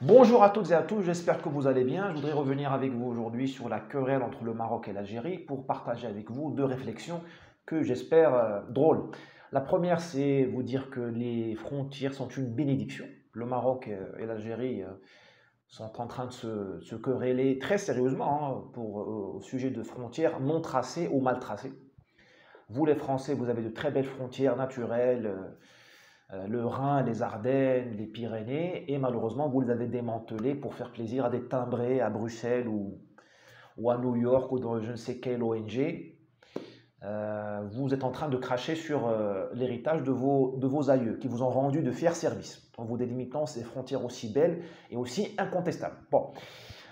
Bonjour à toutes et à tous, j'espère que vous allez bien. Je voudrais revenir avec vous aujourd'hui sur la querelle entre le Maroc et l'Algérie pour partager avec vous deux réflexions que j'espère drôles. La première, c'est vous dire que les frontières sont une bénédiction. Le Maroc et l'Algérie sont en train de se quereller très sérieusement au sujet de frontières non tracées ou mal tracées. Vous, les Français, vous avez de très belles frontières naturelles, le Rhin, les Ardennes, les Pyrénées, et malheureusement, vous les avez démantelés pour faire plaisir à des timbrés à Bruxelles ou à New York ou dans je ne sais quelle ONG. Vous êtes en train de cracher sur l'héritage de vos aïeux qui vous ont rendu de fiers services en vous délimitant ces frontières aussi belles et aussi incontestables. Bon,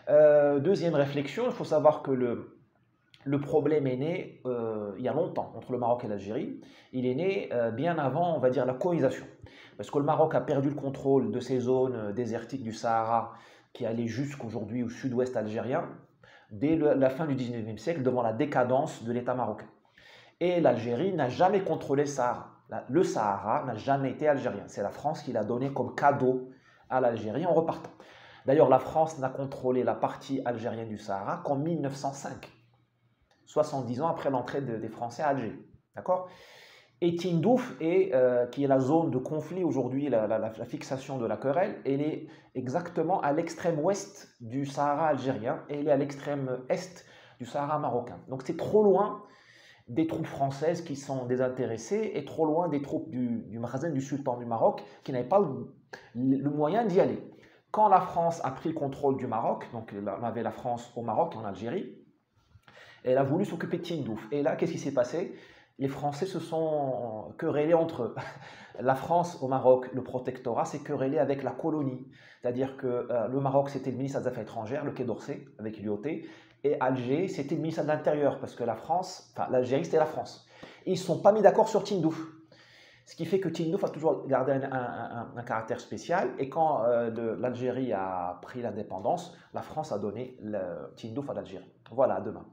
deuxième réflexion, il faut savoir que le problème est né il y a longtemps entre le Maroc et l'Algérie. Il est né bien avant, on va dire, la colonisation. Parce que le Maroc a perdu le contrôle de ces zones désertiques du Sahara qui allaient jusqu'aujourd'hui au sud-ouest algérien dès la fin du 19e siècle devant la décadence de l'État marocain. Et l'Algérie n'a jamais contrôlé le Sahara. Le Sahara n'a jamais été algérien. C'est la France qui l'a donné comme cadeau à l'Algérie en repartant. D'ailleurs, la France n'a contrôlé la partie algérienne du Sahara qu'en 1905. 70 ans après l'entrée des Français à Alger. D'accord. Et Tindouf, qui est la zone de conflit aujourd'hui, la fixation de la querelle, elle est exactement à l'extrême ouest du Sahara algérien et elle est à l'extrême est du Sahara marocain. Donc c'est trop loin des troupes françaises qui sont désintéressées et trop loin des troupes du Makhzen du sultan du Maroc qui n'avaient pas le moyen d'y aller. Quand la France a pris le contrôle du Maroc, donc on avait la France au Maroc et en Algérie, elle a voulu s'occuper de Tindouf. Et là, qu'est-ce qui s'est passé? Les Français se sont querellés entre eux. La France au Maroc, le protectorat, s'est querellé avec la colonie. C'est-à-dire que le Maroc, c'était le ministère des Affaires étrangères, le Quai d'Orsay, avec l'IOT, et Alger, c'était le ministère de l'Intérieur, parce que la France, enfin l'Algérie, c'était la France. Et ils ne sont pas mis d'accord sur Tindouf. Ce qui fait que Tindouf a toujours gardé un caractère spécial. Et quand l'Algérie a pris l'indépendance, la France a donné Tindouf à l'Algérie. Voilà, à demain.